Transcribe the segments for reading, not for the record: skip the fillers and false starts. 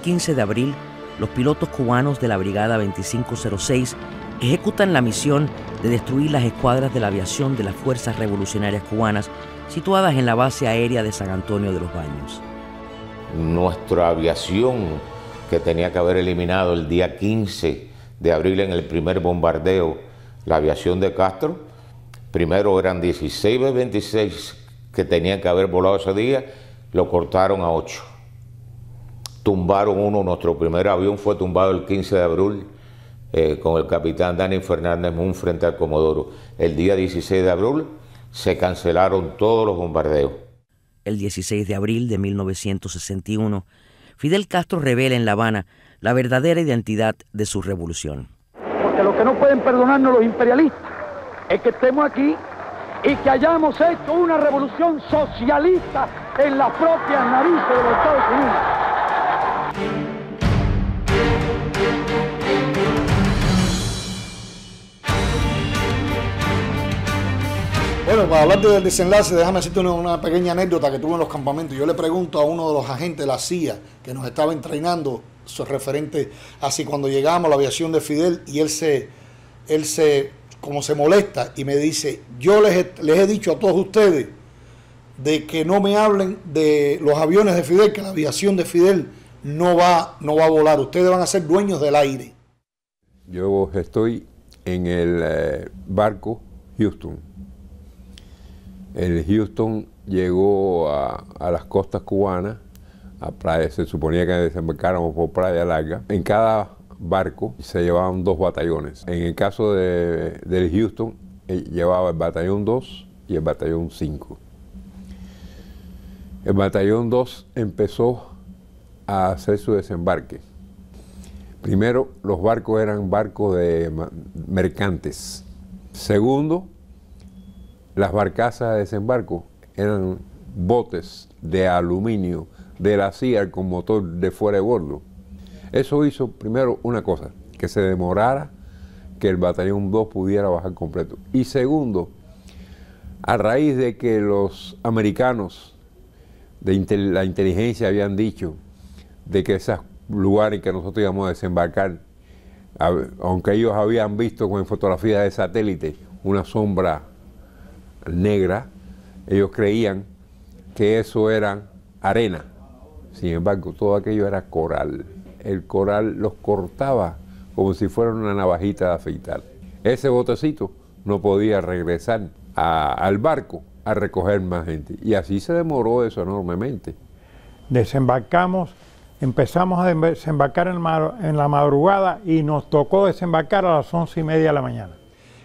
15 de abril, los pilotos cubanos de la Brigada 2506 ejecutan la misión de destruir las escuadras de la aviación de las Fuerzas Revolucionarias Cubanas situadas en la base aérea de San Antonio de los Baños. Nuestra aviación, que tenía que haber eliminado el día 15 de abril en el primer bombardeo, la aviación de Castro, primero eran 16 B-26 que tenían que haber volado ese día, lo cortaron a 8. Tumbaron uno, nuestro primer avión fue tumbado el 15 de abril con el capitán Dani Fernández Mun frente al Comodoro. El día 16 de abril se cancelaron todos los bombardeos. El 16 de abril de 1961, Fidel Castro revela en La Habana la verdadera identidad de su revolución. Porque lo que no pueden perdonarnos los imperialistas es que estemos aquí y que hayamos hecho una revolución socialista en las propias narices de los Estados Unidos. Bueno, para hablar del desenlace, déjame decirte una pequeña anécdota que tuve en los campamentos. Yo le pregunto a uno de los agentes de la CIA que nos estaba entrenando, eso es referente a si cuando llegamos a la aviación de Fidel, y él se como se molesta y me dice, yo les he dicho a todos ustedes de que no me hablen de los aviones de Fidel, que la aviación de Fidel no va a volar, ustedes van a ser dueños del aire. Yo estoy en el barco Houston. El Houston llegó a las costas cubanas, a playa, se suponía que desembarcáramos por Playa Larga. En cada barco se llevaban 2 batallones. En el caso del Houston, llevaba el batallón 2 y el batallón 5. El batallón 2 empezó a hacer su desembarque. Primero, los barcos eran barcos de mercantes. Segundo, las barcazas de desembarco eran botes de aluminio de la CIA con motor de fuera de bordo. Eso hizo primero una cosa, que se demorara que el batallón 2 pudiera bajar completo. Y segundo, a raíz de que los americanos de la inteligencia habían dicho de que esos lugares que nosotros íbamos a desembarcar, aunque ellos habían visto con fotografías de satélite una sombra negra, ellos creían que eso era arena. Sin embargo, todo aquello era coral. El coral los cortaba como si fuera una navajita de afeitar. Ese botecito no podía regresar al barco a recoger más gente. Y así se demoró eso enormemente. Desembarcamos, empezamos a desembarcar en la madrugada y nos tocó desembarcar a las 11:30 de la mañana.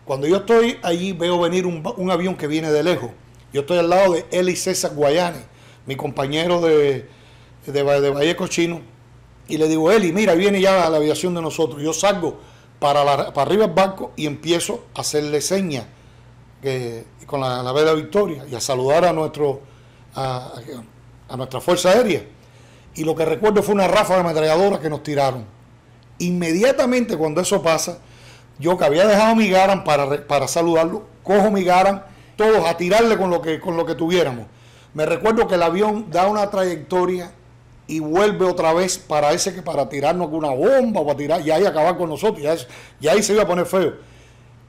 Cuando yo estoy allí veo venir un avión que viene de lejos. Yo estoy al lado de Eli César Guayane, mi compañero de Valle Cochino, y le digo, Eli, mira, viene ya la aviación de nosotros. Yo salgo para arriba del barco y empiezo a hacerle señas con la vela Victoria y a saludar a nuestra Fuerza Aérea. Y lo que recuerdo fue una ráfaga de ametralladora que nos tiraron. Inmediatamente cuando eso pasa, yo que había dejado mi Garand para saludarlo, cojo mi Garand, todos a tirarle con lo que tuviéramos. Me recuerdo que el avión da una trayectoria y vuelve otra vez para tirarnos con una bomba o para tirar, y ahí acabar con nosotros, y ahí se iba a poner feo.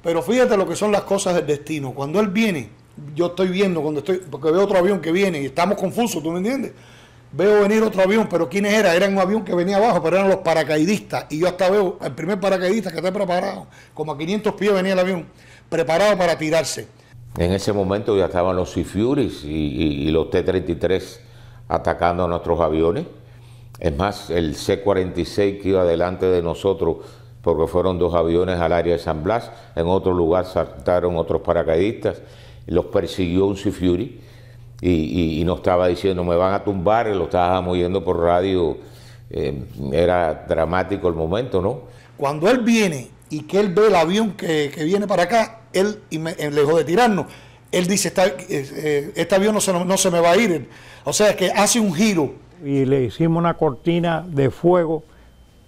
Pero fíjate lo que son las cosas del destino. Cuando él viene, yo estoy viendo, porque veo otro avión que viene y estamos confusos, ¿tú me entiendes? Veo venir otro avión, pero ¿quiénes eran? Era un avión que venía abajo, pero eran los paracaidistas. Y yo hasta veo el primer paracaidista que está preparado, como a 500 pies venía el avión, preparado para tirarse. En ese momento ya estaban los Sea Furies y los T-33 atacando a nuestros aviones. Es más, el C-46 que iba delante de nosotros, porque fueron 2 aviones al área de San Blas, en otro lugar saltaron otros paracaidistas, los persiguió un Sea Fury. Y nos estaba diciendo, me van a tumbar, lo estábamos oyendo por radio, era dramático el momento, ¿no? Cuando él viene y que él ve el avión que viene para acá, él, lejos de tirarnos, él dice, este avión no se me va a ir, o sea, que hace un giro. Y le hicimos una cortina de fuego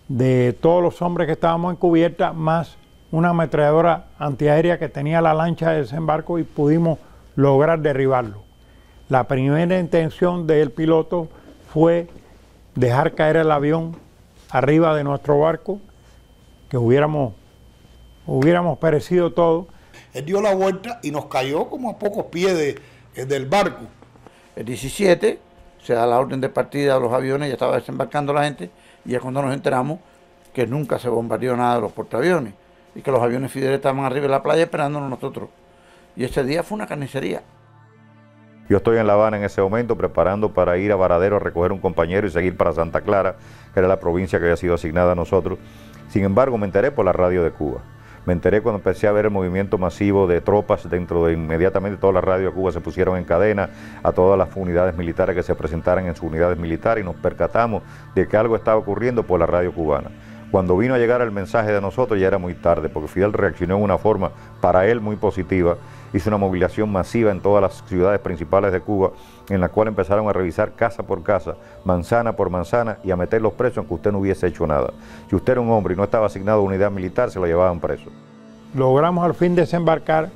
de todos los hombres que estábamos en cubierta, más una ametralladora antiaérea que tenía la lancha de desembarco y pudimos lograr derribarlo. La primera intención del piloto fue dejar caer el avión arriba de nuestro barco, que hubiéramos perecido todos. Él dio la vuelta y nos cayó como a pocos pies del barco. El 17 se da la orden de partida de los aviones, ya estaba desembarcando la gente, y es cuando nos enteramos que nunca se bombardeó nada de los portaaviones y que los aviones Fidel estaban arriba de la playa esperándonos nosotros. Y ese día fue una carnicería. Yo estoy en La Habana en ese momento preparando para ir a Varadero a recoger un compañero y seguir para Santa Clara, que era la provincia que había sido asignada a nosotros. Sin embargo, me enteré por la radio de Cuba. Me enteré cuando empecé a ver el movimiento masivo de tropas dentro de inmediatamente todas las radios de Cuba se pusieron en cadena a todas las unidades militares que se presentaran en sus unidades militares y nos percatamos de que algo estaba ocurriendo por la radio cubana. Cuando vino a llegar el mensaje de nosotros ya era muy tarde, porque Fidel reaccionó en una forma para él muy positiva, hizo una movilización masiva en todas las ciudades principales de Cuba, en la cual empezaron a revisar casa por casa, manzana por manzana, y a meter los presos aunque usted no hubiese hecho nada. Si usted era un hombre y no estaba asignado a unidad militar, se lo llevaban preso. Logramos al fin desembarcar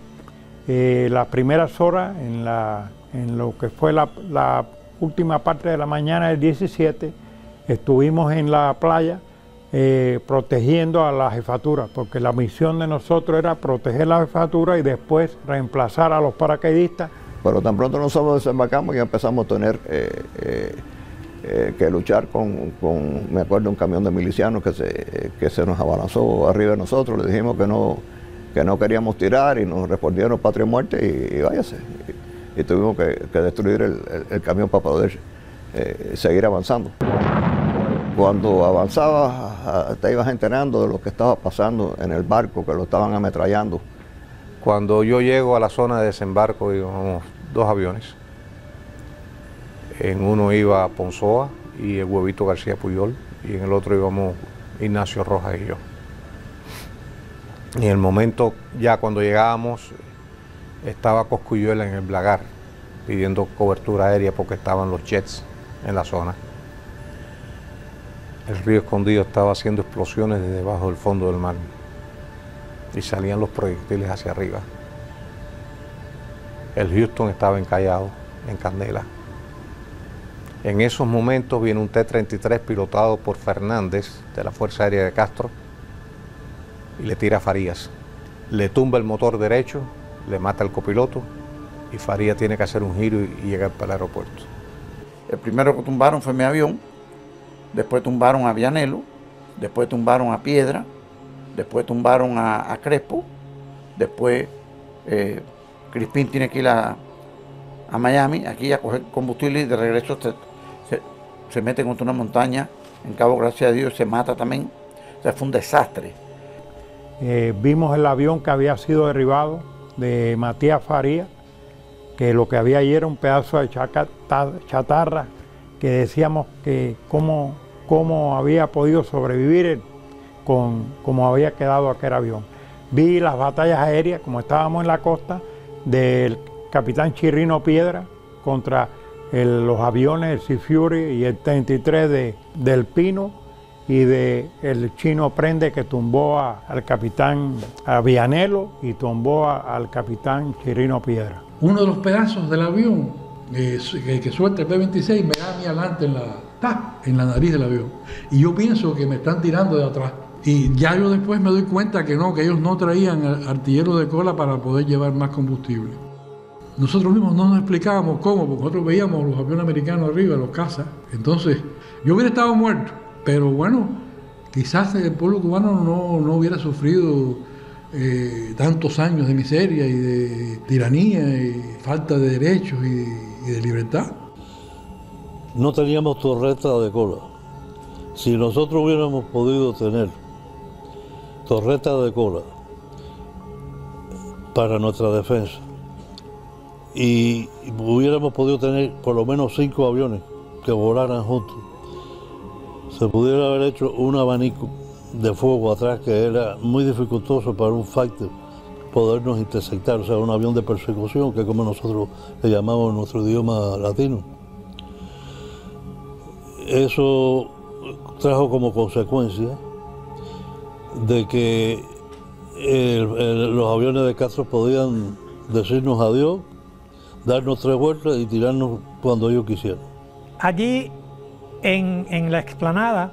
las primeras horas en lo que fue la última parte de la mañana del 17, estuvimos en la playa protegiendo a la jefatura, porque la misión de nosotros era proteger la jefatura y después reemplazar a los paracaidistas. Pero tan pronto nosotros desembarcamos y empezamos a tener que luchar con, me acuerdo, un camión de milicianos que se nos abalanzó arriba de nosotros. Le dijimos que no queríamos tirar y nos respondieron patria o muerte y váyase. Y tuvimos que destruir el camión para poder seguir avanzando. Cuando avanzabas te ibas enterando de lo que estaba pasando en el barco, que lo estaban ametrallando. Cuando yo llego a la zona de desembarco íbamos 2 aviones. En uno iba Ponzoa y el Huevito García Puyol, y en el otro íbamos Ignacio Rojas y yo. Y en el momento, ya cuando llegábamos, estaba Cosculluela en el Blagar, pidiendo cobertura aérea porque estaban los jets en la zona. El río Escondido estaba haciendo explosiones desde debajo del fondo del mar y salían los proyectiles hacia arriba. El Houston estaba encallado, en candela. En esos momentos viene un T-33 pilotado por Fernández de la Fuerza Aérea de Castro y le tira a Farías. Le tumba el motor derecho, le mata al copiloto y Farías tiene que hacer un giro y llegar para el aeropuerto. El primero que tumbaron fue mi avión, después tumbaron a Vianelo, después tumbaron a Piedra, después tumbaron a Crespo, después Crispín tiene que ir a Miami, aquí a coger combustible, y de regreso se mete contra una montaña, en Cabo Gracias a Dios se mata también. O sea, fue un desastre. Vimos el avión que había sido derribado de Matías Farías, que lo que había ahí era un pedazo de chatarra, que decíamos que cómo había podido sobrevivir como había quedado aquel avión. Vi las batallas aéreas, como estábamos en la costa, del capitán Chirrino Piedra contra los aviones, el Sea Fury y el 33 del Pino, y el Chino Prende, que tumbó al capitán Vianelo y tumbó al capitán Chirrino Piedra. Uno de los pedazos del avión que suelta el P-26 me da a mí adelante en la nariz del avión. Y yo pienso que me están tirando de atrás. Y ya yo después me doy cuenta que ellos no traían artilleros de cola para poder llevar más combustible. Nosotros mismos no nos explicábamos cómo, porque nosotros veíamos los aviones americanos arriba, los cazas. Entonces, yo hubiera estado muerto, pero bueno, quizás el pueblo cubano no hubiera sufrido tantos años de miseria y de tiranía y falta de derechos y de libertad. No teníamos torreta de cola. Si nosotros hubiéramos podido tener torreta de cola para nuestra defensa y hubiéramos podido tener por lo menos 5 aviones que volaran juntos, se pudiera haber hecho un abanico de fuego atrás que era muy dificultoso para un fighter podernos interceptar, o sea, un avión de persecución, que es como nosotros le llamamos en nuestro idioma latino. Eso trajo como consecuencia de que los aviones de Castro podían decirnos adiós, darnos 3 vueltas y tirarnos cuando ellos quisieran. Allí en la explanada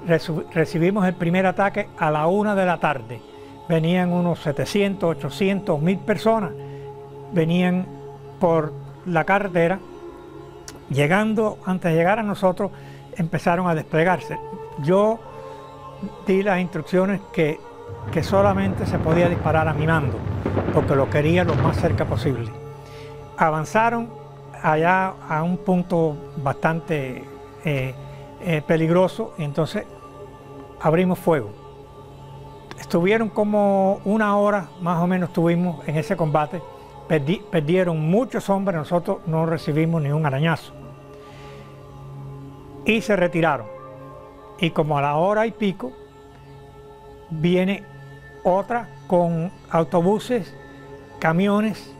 recibimos el primer ataque a la 1 de la tarde. Venían unos 700, 800, 1000 personas, venían por la carretera, antes de llegar a nosotros, empezaron a desplegarse. Yo di las instrucciones que solamente se podía disparar a mi mando, porque lo quería lo más cerca posible. Avanzaron allá a un punto bastante peligroso, y entonces abrimos fuego. Estuvieron como 1 hora más o menos estuvimos en ese combate. Perdieron muchos hombres, nosotros no recibimos ni un arañazo. Y se retiraron. Y como a la hora y pico, viene otra con autobuses, camiones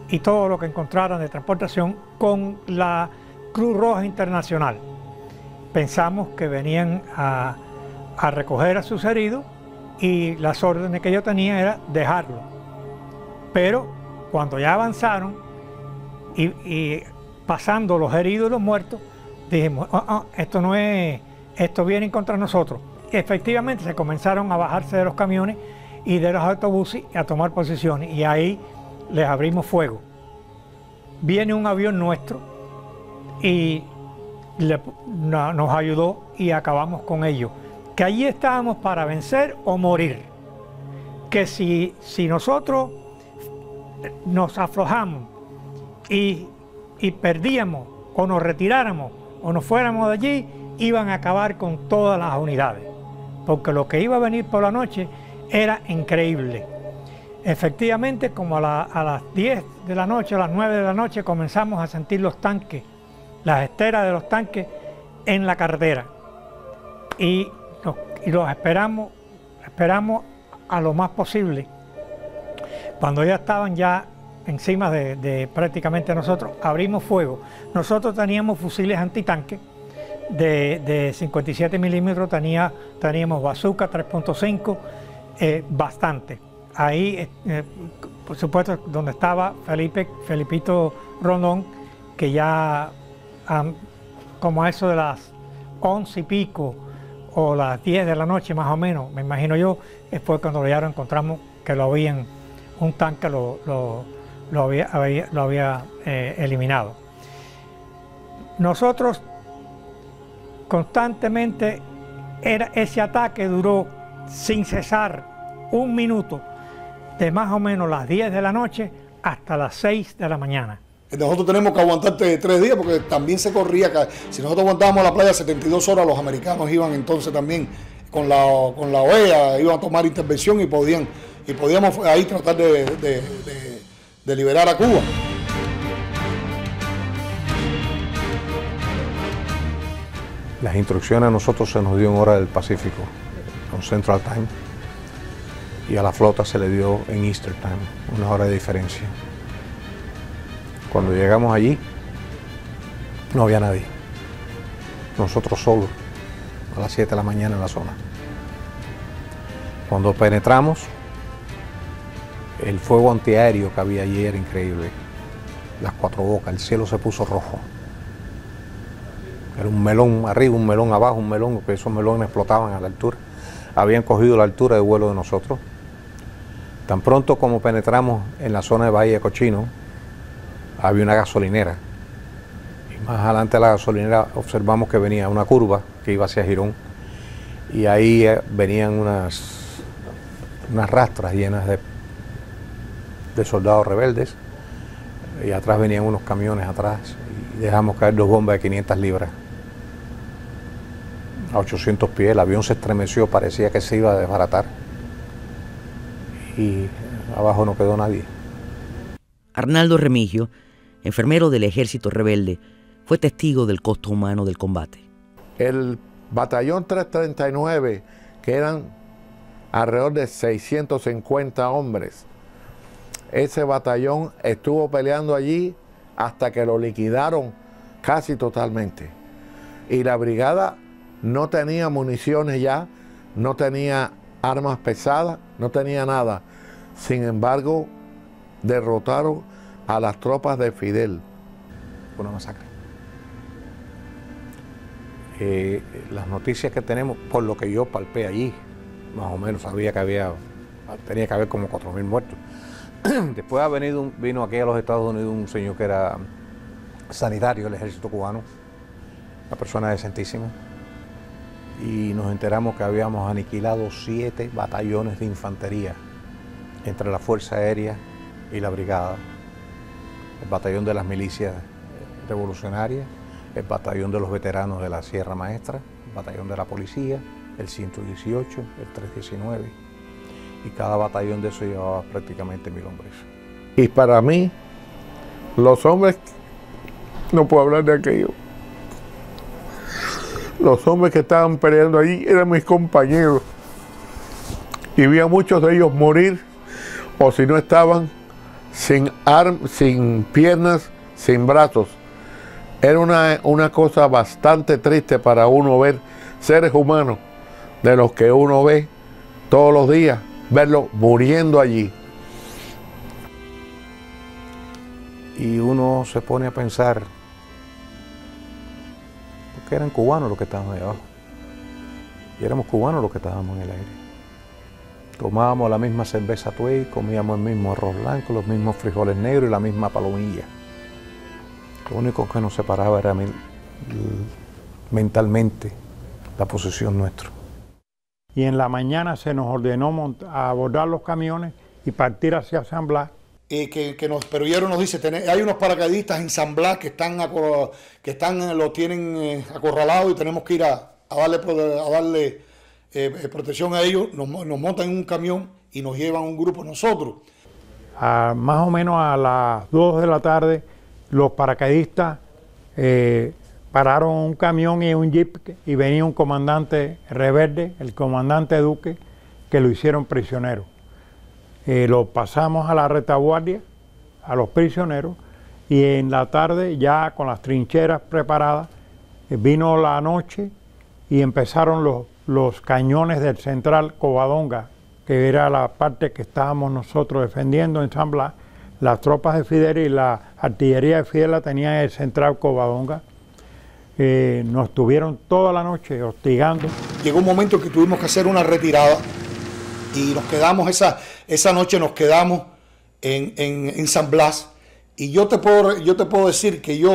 y todo lo que encontraron de transportación con la Cruz Roja Internacional. Pensamos que venían a recoger a sus heridos y las órdenes que yo tenía era dejarlo. Pero cuando ya avanzaron y pasando los heridos y los muertos, dijimos, esto no es, esto viene contra nosotros. Y efectivamente se comenzaron a bajarse de los camiones y de los autobuses y a tomar posiciones, y ahí les abrimos fuego. Viene un avión nuestro y nos ayudó y acabamos con ellos. Que allí estábamos para vencer o morir. Que si nosotros nos aflojamos y perdíamos o nos retiráramos o nos fuéramos de allí, iban a acabar con todas las unidades, porque lo que iba a venir por la noche era increíble. Efectivamente, como a las 10 de la noche, a las 9 de la noche, comenzamos a sentir los tanques, las esteras de los tanques en la carretera, y los esperamos a lo más posible. Cuando ya estaban ya encima de prácticamente nosotros, abrimos fuego. Nosotros teníamos fusiles antitanque de 57 milímetros, teníamos bazooka 3.5, bastante. Ahí, por supuesto, donde estaba Felipito Rondón, que ya como a eso de las 11 y pico o las 10 de la noche más o menos, me imagino yo, fue cuando ya lo encontramos que lo habían, un tanque lo había eliminado. Nosotros constantemente, ese ataque duró sin cesar 1 minuto, de más o menos las 10 de la noche hasta las 6 de la mañana. Nosotros tenemos que aguantar 3 días porque también se corría. Si nosotros aguantábamos la playa 72 horas, los americanos iban entonces también con la OEA, iban a tomar intervención y podíamos ahí tratar de liberar a Cuba. Las instrucciones a nosotros se nos dio en hora del Pacífico, con Central Time, y a la flota se le dio en Eastern Time, 1 hora de diferencia. Cuando llegamos allí, no había nadie. Nosotros solos, a las 7 de la mañana en la zona. Cuando penetramos, el fuego antiaéreo que había allí era increíble. Las 4 bocas, el cielo se puso rojo. Era un melón arriba, un melón abajo, un melón, porque esos melones explotaban a la altura. Habían cogido la altura de vuelo de nosotros. Tan pronto como penetramos en la zona de Bahía Cochino, había una gasolinera. Y más adelante de la gasolinera observamos que venía una curva que iba hacia Girón. Y ahí venían unas rastras llenas de soldados rebeldes. Y atrás venían unos camiones atrás. Y dejamos caer 2 bombas de 500 libras. A 800 pies, el avión se estremeció, parecía que se iba a desbaratar. Y abajo no quedó nadie. Arnaldo Remigio, enfermero del ejército rebelde, fue testigo del costo humano del combate. El batallón 339, que eran alrededor de 650 hombres, ese batallón estuvo peleando allí hasta que lo liquidaron casi totalmente. Y la brigada no tenía municiones ya, no tenía armas pesadas, no tenía nada. Sin embargo, derrotaron a las tropas de Fidel. Fue una masacre. Las noticias que tenemos, por lo que yo palpé allí, más o menos sabía que tenía que haber como 4.000 muertos. Después vino aquí a los Estados Unidos un señor que era sanitario del ejército cubano, una persona decentísima, y nos enteramos que habíamos aniquilado 7 batallones de infantería entre la Fuerza Aérea y la Brigada, el batallón de las milicias revolucionarias, el batallón de los veteranos de la Sierra Maestra, el batallón de la policía, el 118, el 319, y cada batallón de eso llevaba prácticamente 1000 hombres. Y para mí, los hombres, no puedo hablar de aquello, los hombres que estaban peleando allí eran mis compañeros, y vi a muchos de ellos morir, o si no estaban sin piernas, sin brazos. Era una cosa bastante triste para uno ver seres humanos de los que uno ve todos los días, verlos muriendo allí. Y uno se pone a pensar, porque eran cubanos los que estaban ahí abajo, y éramos cubanos los que estábamos en el aire. Tomábamos la misma cerveza Tuey, comíamos el mismo arroz blanco, los mismos frijoles negros y la misma palomilla. Lo único que nos separaba era mentalmente la posición nuestra. Y en la mañana se nos ordenó abordar los camiones y partir hacia San Blas. Pero Hierro nos dice, hay unos paracaidistas en San Blas que lo tienen acorralado y tenemos que ir a darle protección a ellos. Nos montan en un camión y nos llevan un grupo nosotros. Más o menos a las 2 de la tarde, los paracaidistas pararon un camión y un jeep y venía un comandante rebelde, el comandante Duque, que lo hicieron prisionero. Lo pasamos a la retaguardia, a los prisioneros, y en la tarde, ya con las trincheras preparadas, vino la noche y empezaron los cañones del central Covadonga, que era la parte que estábamos nosotros defendiendo en San Blas. Las tropas de Fidel y la artillería de Fidel la tenían el central Covadonga. Nos tuvieron toda la noche hostigando. Llegó un momento que tuvimos que hacer una retirada y nos quedamos, esa noche nos quedamos en San Blas. Y yo te puedo decir que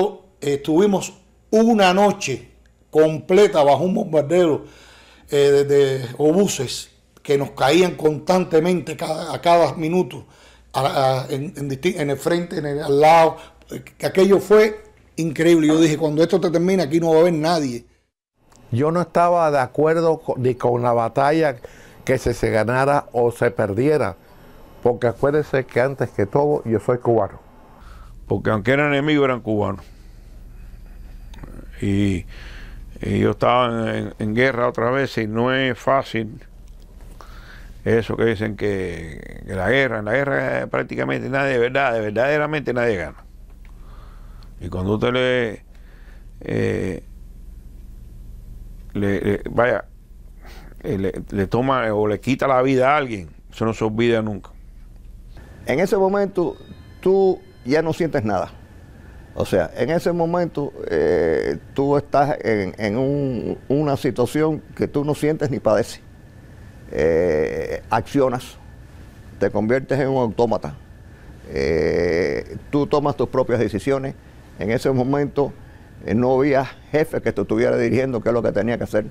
estuvimos una noche completa bajo un bombardeo de obuses que nos caían constantemente a cada minuto. En el frente, al lado, aquello fue increíble. Yo dije, cuando esto te termine, aquí no va a haber nadie. Yo no estaba de acuerdo ni con la batalla que se ganara o se perdiera, porque acuérdense que antes que todo yo soy cubano. Porque aunque eran enemigos, eran cubanos. Y ellos estaban en guerra otra vez y no es fácil. Eso que dicen que en la guerra prácticamente nadie, verdaderamente nadie gana. Y cuando usted le toma o le quita la vida a alguien, eso no se olvida nunca. En ese momento tú ya no sientes nada. O sea, en ese momento tú estás en una situación que tú no sientes ni padeces. Accionas, te conviertes en un autómata, tú tomas tus propias decisiones. En ese momento no había jefe que te estuviera dirigiendo qué es lo que tenía que hacer.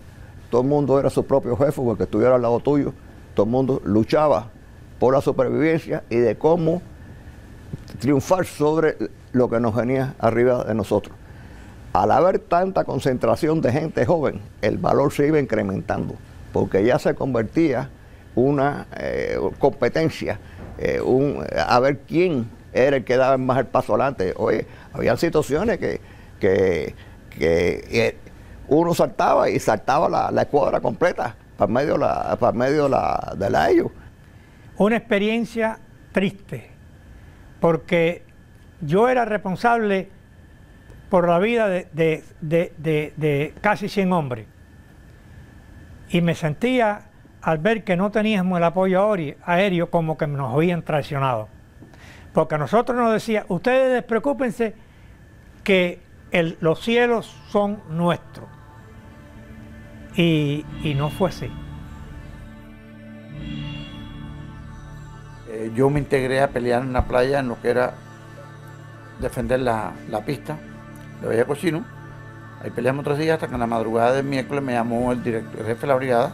Todo el mundo era su propio jefe porque estuviera al lado tuyo. Todo el mundo luchaba por la supervivencia y de cómo triunfar sobre lo que nos venía arriba de nosotros. Al haber tanta concentración de gente joven, el valor se iba incrementando, porque ya se convertía una competencia, a ver quién era el que daba más el paso adelante. Oye, había situaciones que uno saltaba y saltaba la escuadra completa para medio de la ellos. Una experiencia triste, porque yo era responsable por la vida de casi 100 hombres. Y me sentía, al ver que no teníamos el apoyo aéreo, como que nos habían traicionado. Porque a nosotros nos decía, ustedes despreocúpense que los cielos son nuestros. y no fue así. Yo me integré a pelear en la playa en lo que era defender la pista de Bahía Cochino. Ahí peleamos 3 días hasta que en la madrugada del miércoles me llamó el jefe de la brigada,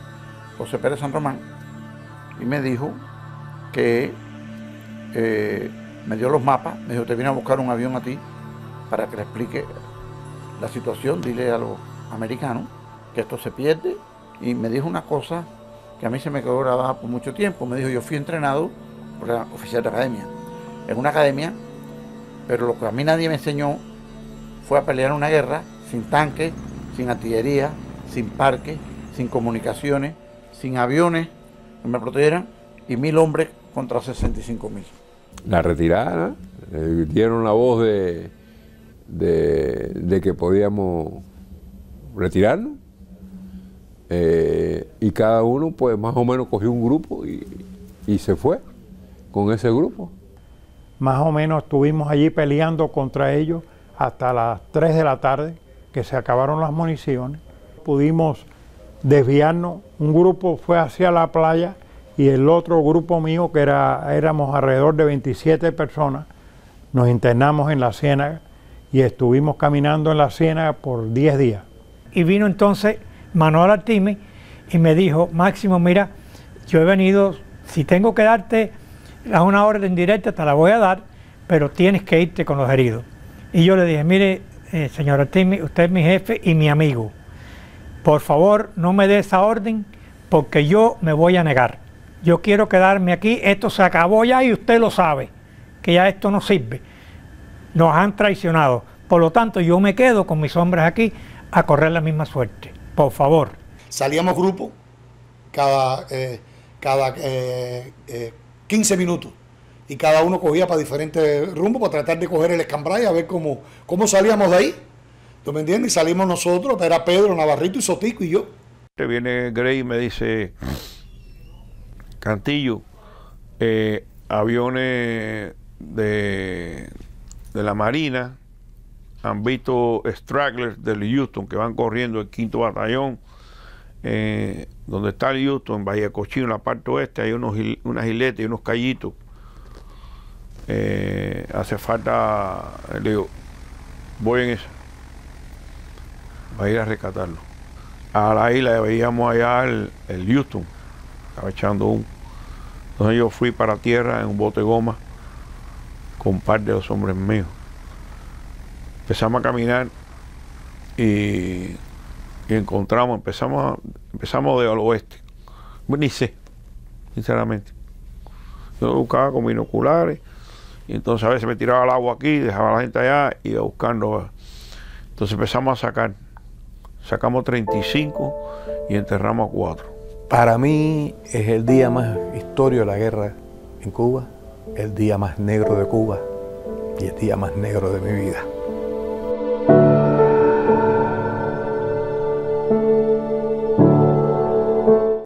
José Pérez San Román, y me dijo que me dio los mapas, me dijo, te vine a buscar un avión a ti para que le explique la situación, dile a los americanos que esto se pierde, y me dijo una cosa que a mí se me quedó grabada por mucho tiempo. Me dijo, yo fui entrenado por la oficial de academia, en una academia, pero lo que a mí nadie me enseñó fue a pelear una guerra sin tanques, sin artillería, sin parques, sin comunicaciones, sin aviones que me protegieran, y 1000 hombres contra 65.000. La retirada, dieron la voz de que podíamos retirarnos, y cada uno pues más o menos cogió un grupo y se fue con ese grupo. Más o menos estuvimos allí peleando contra ellos hasta las 3 de la tarde, que se acabaron las municiones. Pudimos desviarnos, un grupo fue hacia la playa y el otro grupo mío, que éramos alrededor de 27 personas, nos internamos en la Ciénaga y estuvimos caminando en la Ciénaga por 10 días. Y vino entonces Manuel Artimes y me dijo, Máximo, mira, yo he venido, si tengo que darte una orden directa te la voy a dar, pero tienes que irte con los heridos. Y yo le dije, mire, señor Artimes, usted es mi jefe y mi amigo, por favor no me dé esa orden porque yo me voy a negar. Yo quiero quedarme aquí, esto se acabó ya y usted lo sabe, que ya esto no sirve. Nos han traicionado, por lo tanto yo me quedo con mis hombres aquí a correr la misma suerte, por favor. Salíamos grupos cada 15 minutos y cada uno cogía para diferentes rumbos para tratar de coger el escambray a ver cómo salíamos de ahí. ¿Tú me entiendes? Y salimos nosotros, era Pedro, Navarrito y Sotico y yo. Viene Grey y me dice, Cantillo, aviones de la Marina han visto stragglers del Houston que van corriendo el 5º batallón, donde está el Houston, en Bahía Cochino, en la parte oeste, hay unas isletas y unos callitos. Hace falta, le digo, voy en eso, va a ir a rescatarlo. A la isla veíamos allá el Houston, estaba echando humo. Entonces yo fui para tierra en un bote goma con un par de los hombres míos. Empezamos a caminar y empezamos del oeste. Ni sé, sinceramente. Yo lo buscaba con binoculares y entonces a veces me tiraba el agua aquí, dejaba a la gente allá y iba buscando. Entonces empezamos a sacar. Sacamos 35 y enterramos a 4. Para mí es el día más histórico de la guerra en Cuba, el día más negro de Cuba y el día más negro de mi vida.